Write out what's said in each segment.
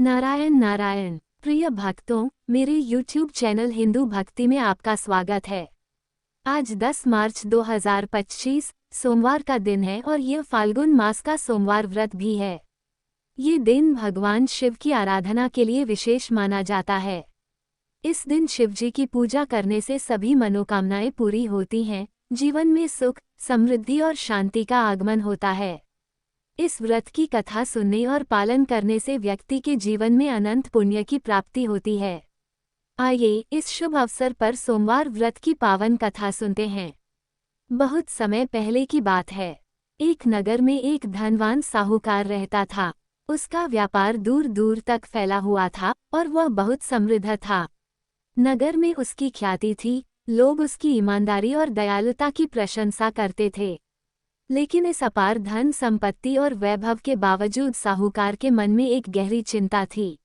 नारायण नारायण। प्रिय भक्तों, मेरे YouTube चैनल हिंदू भक्ति में आपका स्वागत है। आज 10 मार्च 2025 सोमवार का दिन है और यह फाल्गुन मास का सोमवार व्रत भी है। ये दिन भगवान शिव की आराधना के लिए विशेष माना जाता है। इस दिन शिवजी की पूजा करने से सभी मनोकामनाएं पूरी होती हैं, जीवन में सुख, समृद्धि और शांति का आगमन होता है। इस व्रत की कथा सुनने और पालन करने से व्यक्ति के जीवन में अनंत पुण्य की प्राप्ति होती है। आइए इस शुभ अवसर पर सोमवार व्रत की पावन कथा सुनते हैं। बहुत समय पहले की बात है। एक नगर में एक धनवान साहूकार रहता था। उसका व्यापार दूर दूर तक फैला हुआ था और वह बहुत समृद्ध था। नगर में उसकी ख्याति थी, लोग उसकी ईमानदारी और दयालुता की प्रशंसा करते थे। लेकिन इस अपार धन संपत्ति और वैभव के बावजूद साहूकार के मन में एक गहरी चिंता थी।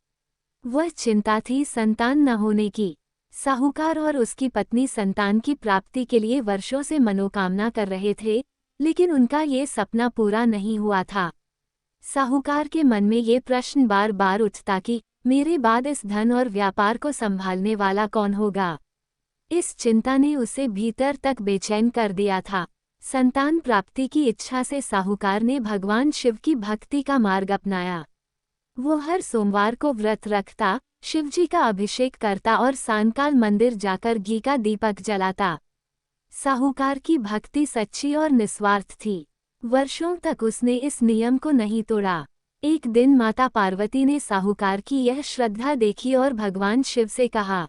वह चिंता थी संतान न होने की। साहूकार और उसकी पत्नी संतान की प्राप्ति के लिए वर्षों से मनोकामना कर रहे थे, लेकिन उनका ये सपना पूरा नहीं हुआ था। साहूकार के मन में ये प्रश्न बार बार उठता कि मेरे बाद इस धन और व्यापार को संभालने वाला कौन होगा। इस चिंता ने उसे भीतर तक बेचैन कर दिया था। संतान प्राप्ति की इच्छा से साहूकार ने भगवान शिव की भक्ति का मार्ग अपनाया। वो हर सोमवार को व्रत रखता, शिवजी का अभिषेक करता और सायंकाल मंदिर जाकर घी का दीपक जलाता। साहूकार की भक्ति सच्ची और निस्वार्थ थी। वर्षों तक उसने इस नियम को नहीं तोड़ा। एक दिन माता पार्वती ने साहूकार की यह श्रद्धा देखी और भगवान शिव से कहा,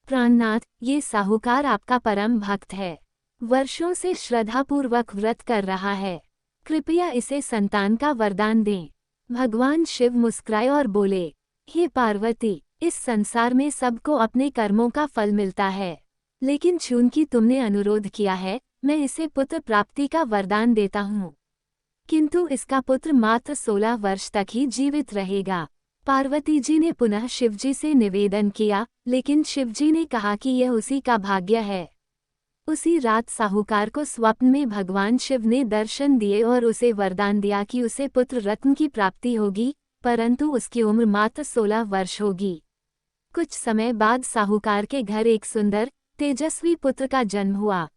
प्राणनाथ, ये साहूकार आपका परम भक्त है। वर्षों से श्रद्धापूर्वक व्रत कर रहा है। कृपया इसे संतान का वरदान दें। भगवान शिव मुस्कुराए और बोले, हे पार्वती, इस संसार में सबको अपने कर्मों का फल मिलता है, लेकिन चूंकि तुमने अनुरोध किया है, मैं इसे पुत्र प्राप्ति का वरदान देता हूँ। किंतु इसका पुत्र मात्र 16 वर्ष तक ही जीवित रहेगा। पार्वती जी ने पुनः शिवजी से निवेदन किया, लेकिन शिवजी ने कहा कि यह उसी का भाग्य है। उसी रात साहूकार को स्वप्न में भगवान शिव ने दर्शन दिए और उसे वरदान दिया कि उसे पुत्र रत्न की प्राप्ति होगी, परंतु उसकी उम्र मात्र 16 वर्ष होगी। कुछ समय बाद साहूकार के घर एक सुंदर, तेजस्वी पुत्र का जन्म हुआ।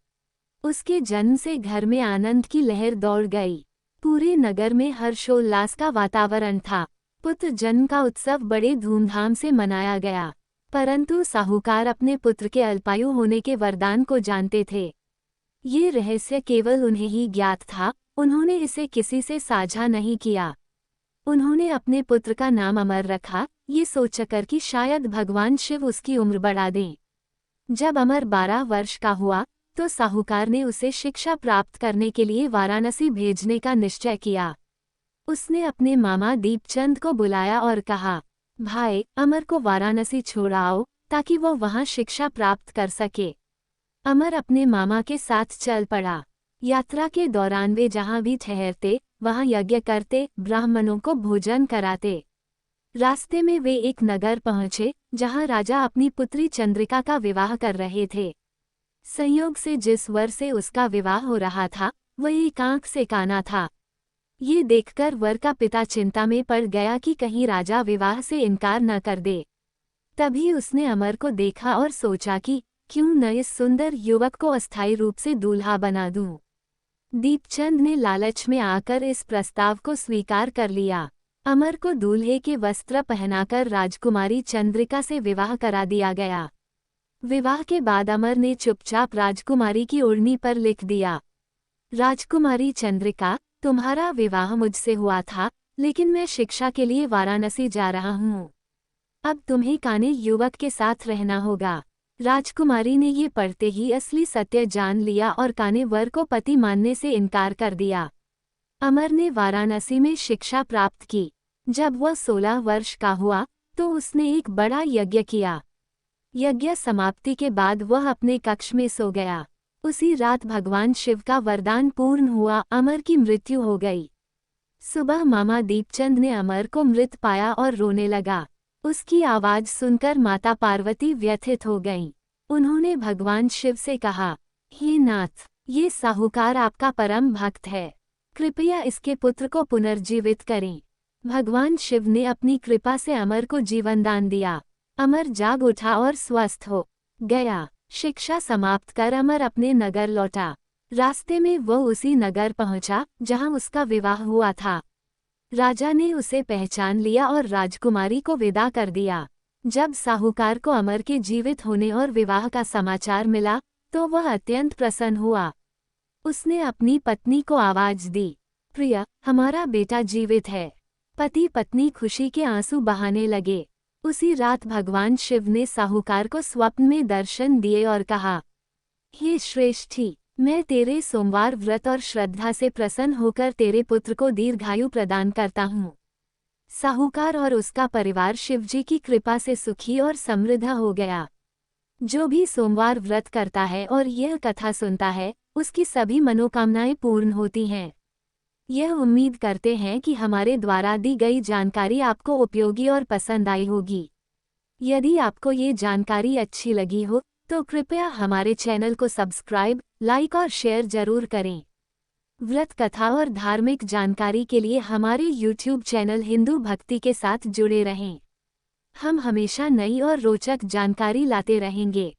उसके जन्म से घर में आनंद की लहर दौड़ गई। पूरे नगर में हर्षोल्लास का वातावरण था। पुत्र जन्म का उत्सव बड़े धूमधाम से मनाया गया, परंतु साहूकार अपने पुत्र के अल्पायु होने के वरदान को जानते थे। ये रहस्य केवल उन्हें ही ज्ञात था, उन्होंने इसे किसी से साझा नहीं किया। उन्होंने अपने पुत्र का नाम अमर रखा, ये सोचकर कि शायद भगवान शिव उसकी उम्र बढ़ा दें। जब अमर 12 वर्ष का हुआ, तो साहूकार ने उसे शिक्षा प्राप्त करने के लिए वाराणसी भेजने का निश्चय किया। उसने अपने मामा दीपचंद को बुलाया और कहा, भाई, अमर को वाराणसी छोड़ आओ ताकि वो वहां शिक्षा प्राप्त कर सके। अमर अपने मामा के साथ चल पड़ा। यात्रा के दौरान वे जहां भी ठहरते, वहां यज्ञ करते, ब्राह्मणों को भोजन कराते। रास्ते में वे एक नगर पहुंचे, जहां राजा अपनी पुत्री चंद्रिका का विवाह कर रहे थे। संयोग से जिस वर से उसका विवाह हो रहा था, वह एक आंख से काना था। ये देखकर वर का पिता चिंता में पड़ गया कि कहीं राजा विवाह से इनकार न कर दे। तभी उसने अमर को देखा और सोचा कि क्यों न इस सुंदर युवक को अस्थायी रूप से दूल्हा बना दूं। दीपचंद ने लालच में आकर इस प्रस्ताव को स्वीकार कर लिया। अमर को दूल्हे के वस्त्र पहनाकर राजकुमारी चंद्रिका से विवाह करा दिया गया। विवाह के बाद अमर ने चुपचाप राजकुमारी की ओढ़नी पर लिख दिया, राजकुमारी चंद्रिका, तुम्हारा विवाह मुझसे हुआ था, लेकिन मैं शिक्षा के लिए वाराणसी जा रहा हूँ। अब तुम्हें काने युवक के साथ रहना होगा। राजकुमारी ने ये पढ़ते ही असली सत्य जान लिया और काने वर को पति मानने से इनकार कर दिया। अमर ने वाराणसी में शिक्षा प्राप्त की। जब वह 16 वर्ष का हुआ, तो उसने एक बड़ा यज्ञ किया। यज्ञ समाप्ति के बाद वह अपने कक्ष में सो गया। उसी रात भगवान शिव का वरदान पूर्ण हुआ, अमर की मृत्यु हो गई। सुबह मामा दीपचंद ने अमर को मृत पाया और रोने लगा। उसकी आवाज सुनकर माता पार्वती व्यथित हो गईं। उन्होंने भगवान शिव से कहा, हे नाथ, ये साहूकार आपका परम भक्त है, कृपया इसके पुत्र को पुनर्जीवित करें। भगवान शिव ने अपनी कृपा से अमर को जीवन दान दिया। अमर जाग उठा और स्वस्थ हो गया। शिक्षा समाप्त कर अमर अपने नगर लौटा। रास्ते में वो उसी नगर पहुंचा जहां उसका विवाह हुआ था। राजा ने उसे पहचान लिया और राजकुमारी को विदा कर दिया। जब साहूकार को अमर के जीवित होने और विवाह का समाचार मिला तो वह अत्यंत प्रसन्न हुआ। उसने अपनी पत्नी को आवाज दी, प्रिय, हमारा बेटा जीवित है। पति पत्नी खुशी के आंसू बहाने लगे। उसी रात भगवान शिव ने साहूकार को स्वप्न में दर्शन दिए और कहा, हे श्रेष्ठी, मैं तेरे सोमवार व्रत और श्रद्धा से प्रसन्न होकर तेरे पुत्र को दीर्घायु प्रदान करता हूँ। साहूकार और उसका परिवार शिवजी की कृपा से सुखी और समृद्ध हो गया। जो भी सोमवार व्रत करता है और यह कथा सुनता है, उसकी सभी मनोकामनाएं पूर्ण होती हैं। यह उम्मीद करते हैं कि हमारे द्वारा दी गई जानकारी आपको उपयोगी और पसंद आई होगी। यदि आपको ये जानकारी अच्छी लगी हो तो कृपया हमारे चैनल को सब्सक्राइब, लाइक और शेयर जरूर करें। व्रत कथा और धार्मिक जानकारी के लिए हमारे YouTube चैनल हिंदू भक्ति के साथ जुड़े रहें। हम हमेशा नई और रोचक जानकारी लाते रहेंगे।